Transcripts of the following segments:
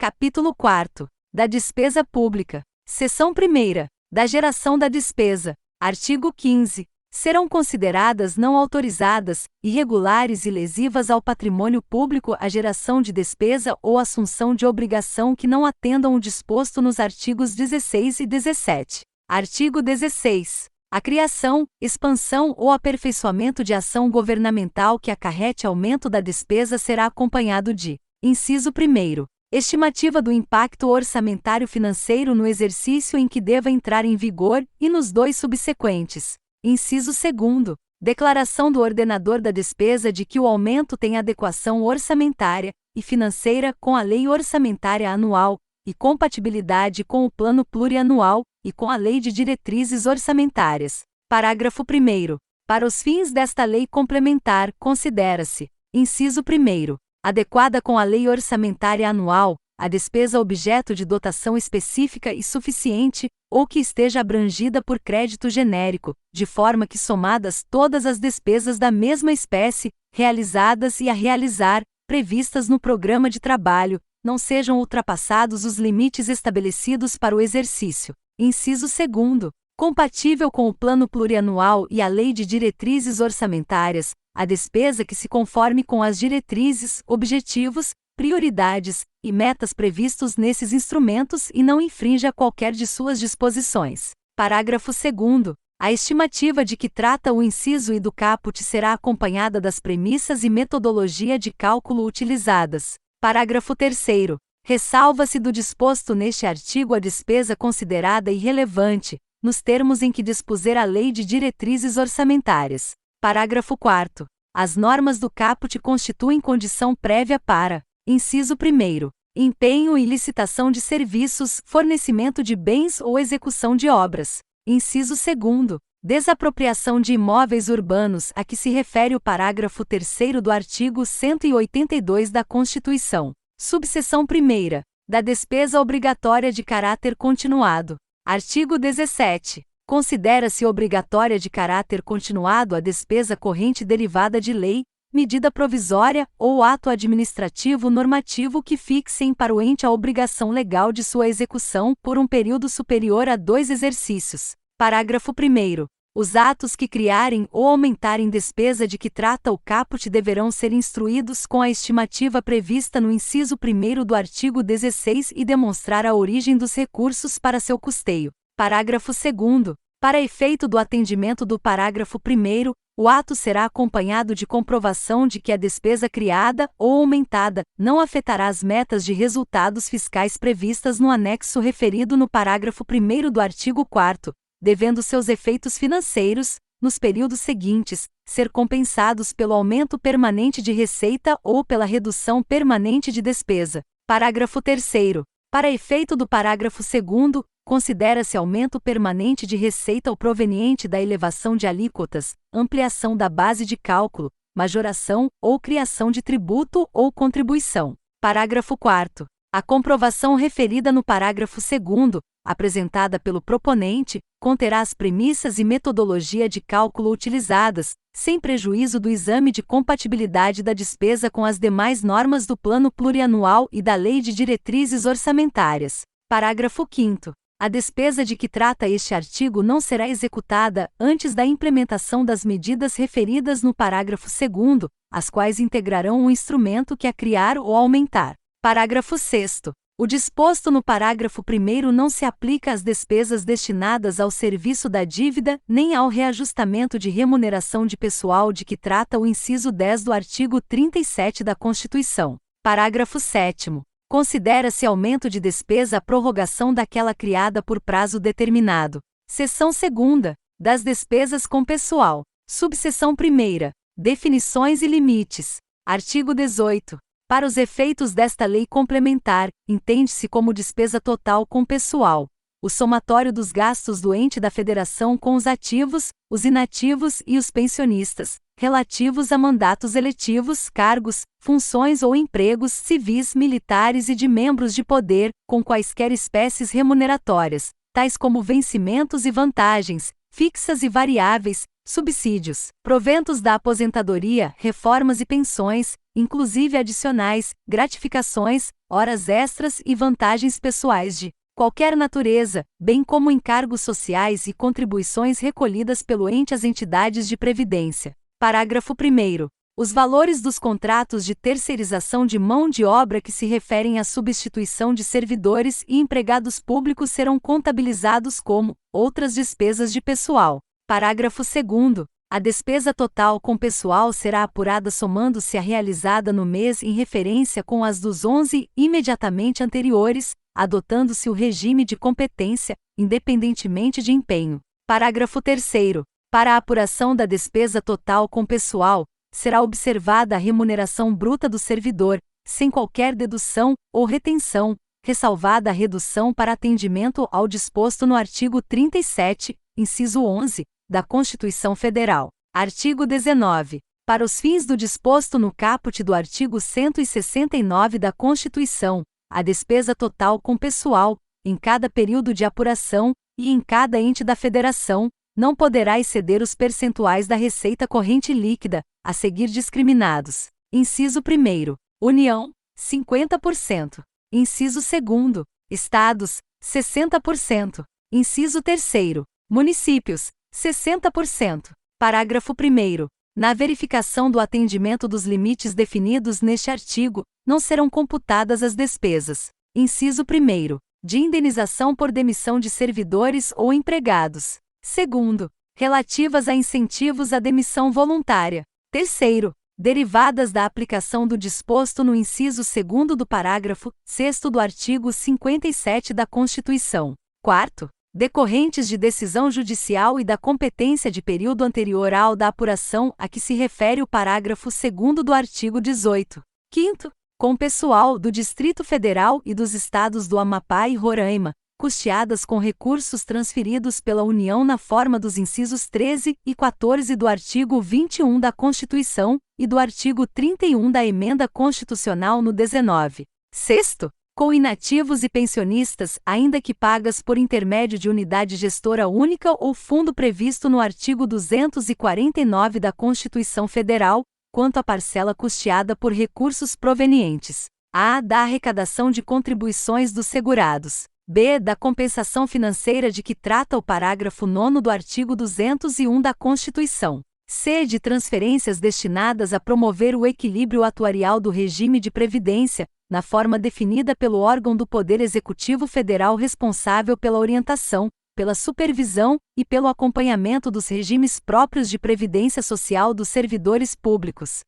Capítulo 4. Da despesa pública. Seção 1ª. Da geração da despesa. Artigo 15. Serão consideradas não autorizadas, irregulares e lesivas ao patrimônio público a geração de despesa ou assunção de obrigação que não atendam o disposto nos artigos 16 e 17. Artigo 16. A criação, expansão ou aperfeiçoamento de ação governamental que acarrete aumento da despesa será acompanhado de: inciso 1º. Estimativa do impacto orçamentário financeiro no exercício em que deva entrar em vigor e nos dois subsequentes. Inciso 2º. Declaração do ordenador da despesa de que o aumento tem adequação orçamentária e financeira com a Lei Orçamentária Anual e compatibilidade com o Plano Plurianual e com a Lei de Diretrizes Orçamentárias. Parágrafo 1º. Para os fins desta lei complementar, considera-se: inciso 1º. Adequada com a Lei Orçamentária Anual, a despesa objeto de dotação específica e suficiente, ou que esteja abrangida por crédito genérico, de forma que somadas todas as despesas da mesma espécie, realizadas e a realizar, previstas no programa de trabalho, não sejam ultrapassados os limites estabelecidos para o exercício. Inciso 2º. Compatível com o Plano Plurianual e a Lei de Diretrizes Orçamentárias, a despesa que se conforme com as diretrizes, objetivos, prioridades e metas previstos nesses instrumentos e não infrinja qualquer de suas disposições. Parágrafo 2º. A estimativa de que trata o inciso I do caput será acompanhada das premissas e metodologia de cálculo utilizadas. Parágrafo 3º. Ressalva-se do disposto neste artigo a despesa considerada irrelevante, nos termos em que dispuser a Lei de Diretrizes Orçamentárias. Parágrafo 4º. As normas do caput constituem condição prévia para: inciso 1º. Empenho e licitação de serviços, fornecimento de bens ou execução de obras. Inciso 2º. Desapropriação de imóveis urbanos a que se refere o parágrafo 3º do artigo 182 da Constituição. Subseção 1ª. Da despesa obrigatória de caráter continuado. Artigo 17. Considera-se obrigatória de caráter continuado a despesa corrente derivada de lei, medida provisória ou ato administrativo normativo que fixem para o ente a obrigação legal de sua execução por um período superior a 2 exercícios. Parágrafo 1º. Os atos que criarem ou aumentarem despesa de que trata o caput deverão ser instruídos com a estimativa prevista no inciso 1º do artigo 16 e demonstrar a origem dos recursos para seu custeio. Parágrafo 2º. Para efeito do atendimento do parágrafo 1º, o ato será acompanhado de comprovação de que a despesa criada ou aumentada não afetará as metas de resultados fiscais previstas no anexo referido no parágrafo 1º do artigo 4º, devendo seus efeitos financeiros, nos períodos seguintes, ser compensados pelo aumento permanente de receita ou pela redução permanente de despesa. Parágrafo 3º. Para efeito do parágrafo 2º, considera-se aumento permanente de receita o proveniente da elevação de alíquotas, ampliação da base de cálculo, majoração ou criação de tributo ou contribuição. Parágrafo 4º. A comprovação referida no parágrafo 2º, apresentada pelo proponente, conterá as premissas e metodologia de cálculo utilizadas, sem prejuízo do exame de compatibilidade da despesa com as demais normas do Plano Plurianual e da Lei de Diretrizes Orçamentárias. Parágrafo 5º. A despesa de que trata este artigo não será executada antes da implementação das medidas referidas no parágrafo 2º, as quais integrarão o instrumento que a criar ou aumentar. Parágrafo 6º. O disposto no parágrafo 1º não se aplica às despesas destinadas ao serviço da dívida nem ao reajustamento de remuneração de pessoal de que trata o inciso 10 do artigo 37 da Constituição. Parágrafo 7º. Considera-se aumento de despesa a prorrogação daquela criada por prazo determinado. Seção 2ª. Das despesas com pessoal. Subseção 1ª. Definições e limites. Artigo 18. Para os efeitos desta lei complementar, entende-se como despesa total com pessoal o somatório dos gastos do ente da federação com os ativos, os inativos e os pensionistas, relativos a mandatos eletivos, cargos, funções ou empregos civis, militares e de membros de poder, com quaisquer espécies remuneratórias, tais como vencimentos e vantagens, fixas e variáveis, subsídios, proventos da aposentadoria, reformas e pensões, inclusive adicionais, gratificações, horas extras e vantagens pessoais de qualquer natureza, bem como encargos sociais e contribuições recolhidas pelo ente às entidades de previdência. Parágrafo 1º. Os valores dos contratos de terceirização de mão de obra que se referem à substituição de servidores e empregados públicos serão contabilizados como outras despesas de pessoal. Parágrafo 2º. A despesa total com pessoal será apurada somando-se a realizada no mês em referência com as dos 11 imediatamente anteriores, adotando-se o regime de competência, independentemente de empenho. Parágrafo 3º. Para a apuração da despesa total com pessoal, será observada a remuneração bruta do servidor, sem qualquer dedução ou retenção, ressalvada a redução para atendimento ao disposto no artigo 37, inciso 11, da Constituição Federal. Artigo 19. Para os fins do disposto no caput do artigo 169 da Constituição, a despesa total com pessoal, em cada período de apuração, e em cada ente da Federação, não poderá exceder os percentuais da receita corrente líquida, a seguir discriminados. Inciso 1º. União, 50%. Inciso 2º. Estados, 60%. Inciso 3º. Municípios, 60%. Parágrafo 1º. Na verificação do atendimento dos limites definidos neste artigo, não serão computadas as despesas. Inciso 1º. De indenização por demissão de servidores ou empregados. Segundo, relativas a incentivos à demissão voluntária. Terceiro, derivadas da aplicação do disposto no inciso 2º do parágrafo 6º do artigo 57 da Constituição. Quarto, decorrentes de decisão judicial e da competência de período anterior ao da apuração a que se refere o parágrafo 2º do artigo 18. Quinto, com pessoal do Distrito Federal e dos estados do Amapá e Roraima, custeadas com recursos transferidos pela União na forma dos incisos 13 e 14 do artigo 21 da Constituição e do artigo 31 da Emenda Constitucional no 19. Sexto, com inativos e pensionistas, ainda que pagas por intermédio de unidade gestora única ou fundo previsto no artigo 249 da Constituição Federal, quanto à parcela custeada por recursos provenientes a. Da arrecadação de contribuições dos segurados. B. Da compensação financeira de que trata o parágrafo 9º do artigo 201 da Constituição. C. De transferências destinadas a promover o equilíbrio atuarial do regime de previdência, na forma definida pelo órgão do Poder Executivo Federal responsável pela orientação, pela supervisão e pelo acompanhamento dos regimes próprios de previdência social dos servidores públicos.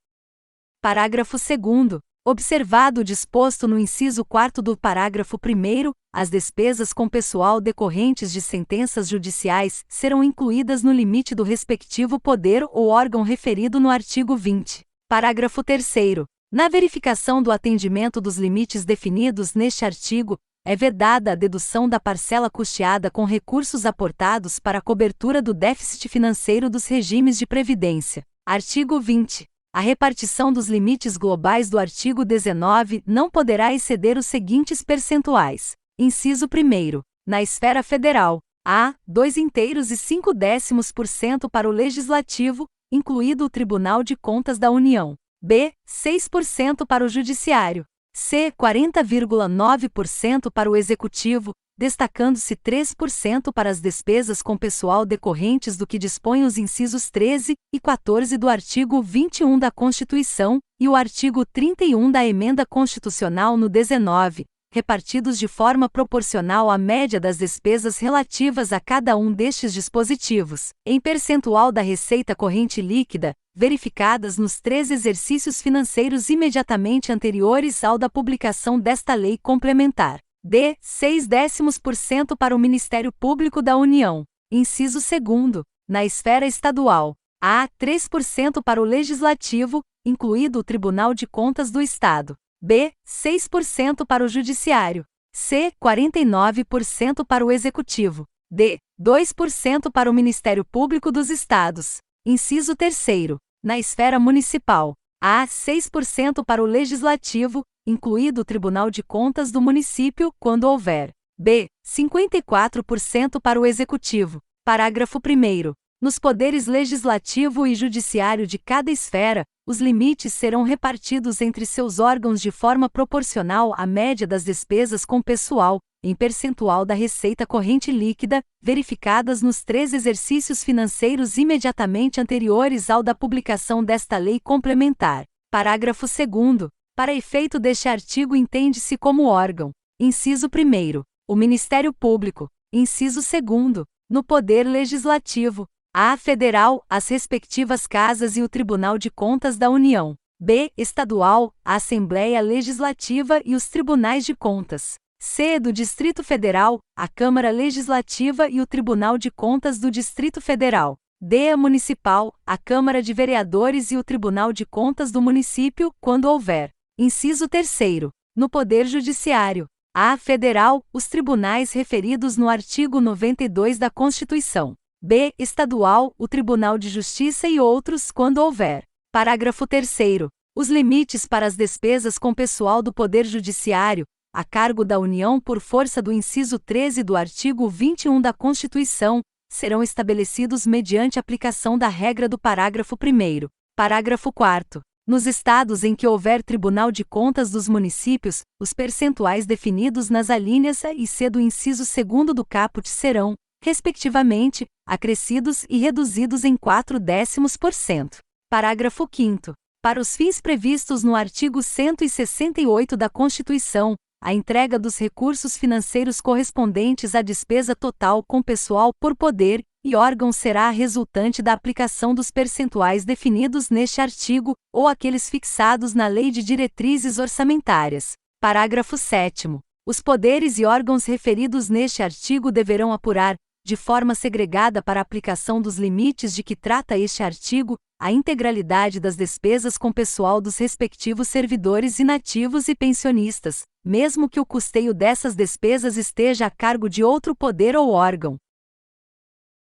Parágrafo 2º. Observado o disposto no inciso 4º do parágrafo 1º, as despesas com pessoal decorrentes de sentenças judiciais serão incluídas no limite do respectivo poder ou órgão referido no artigo 20. Parágrafo 3º. Na verificação do atendimento dos limites definidos neste artigo, é vedada a dedução da parcela custeada com recursos aportados para a cobertura do déficit financeiro dos regimes de previdência. Artigo 20. A repartição dos limites globais do artigo 19 não poderá exceder os seguintes percentuais. Inciso 1º. Na esfera federal, a. 2,5% para o Legislativo, incluído o Tribunal de Contas da União. B. 6% para o Judiciário. C. 40,9% para o Executivo, destacando-se 3% para as despesas com pessoal decorrentes do que dispõem os incisos 13 e 14 do artigo 21 da Constituição e o artigo 31 da Emenda Constitucional no 19, repartidos de forma proporcional à média das despesas relativas a cada um destes dispositivos, em percentual da receita corrente líquida, verificadas nos 3 exercícios financeiros imediatamente anteriores ao da publicação desta lei complementar. D. 0,6% para o Ministério Público da União. Inciso 2º. Na esfera estadual. A. 3% para o Legislativo, incluído o Tribunal de Contas do Estado. B. 6% para o Judiciário. C. 49% para o Executivo. D. 2% para o Ministério Público dos Estados. Inciso 3º. Na esfera municipal. A. 6% para o Legislativo, incluído o Tribunal de Contas do município, quando houver. B. 54% para o Executivo. Parágrafo 1º. Nos poderes legislativo e judiciário de cada esfera, os limites serão repartidos entre seus órgãos de forma proporcional à média das despesas com pessoal, em percentual da receita corrente líquida, verificadas nos 3 exercícios financeiros imediatamente anteriores ao da publicação desta lei complementar. Parágrafo 2º. Para efeito deste artigo entende-se como órgão: inciso 1º, o Ministério Público; inciso 2º, no Poder Legislativo, a Federal, as respectivas Casas e o Tribunal de Contas da União; b. Estadual, a Assembleia Legislativa e os Tribunais de Contas; c. do Distrito Federal, a Câmara Legislativa e o Tribunal de Contas do Distrito Federal; d. Municipal, a Câmara de Vereadores e o Tribunal de Contas do município, quando houver. Inciso 3º. No Poder Judiciário, a. Federal, os tribunais referidos no artigo 92 da Constituição; b. Estadual, o Tribunal de Justiça e outros, quando houver. Parágrafo 3º. Os limites para as despesas com pessoal do Poder Judiciário, a cargo da União por força do inciso 13 do artigo 21 da Constituição, serão estabelecidos mediante aplicação da regra do parágrafo 1º. Parágrafo 4º. Nos estados em que houver Tribunal de Contas dos municípios, os percentuais definidos nas alíneas A e C do inciso 2º do caput serão, respectivamente, acrescidos e reduzidos em 0,4%. Parágrafo 5º. Para os fins previstos no artigo 168 da Constituição, a entrega dos recursos financeiros correspondentes à despesa total com pessoal por poder e órgão será a resultante da aplicação dos percentuais definidos neste artigo, ou aqueles fixados na Lei de Diretrizes Orçamentárias. Parágrafo 7º. Os poderes e órgãos referidos neste artigo deverão apurar, de forma segregada para a aplicação dos limites de que trata este artigo, a integralidade das despesas com pessoal dos respectivos servidores inativos e pensionistas, mesmo que o custeio dessas despesas esteja a cargo de outro poder ou órgão.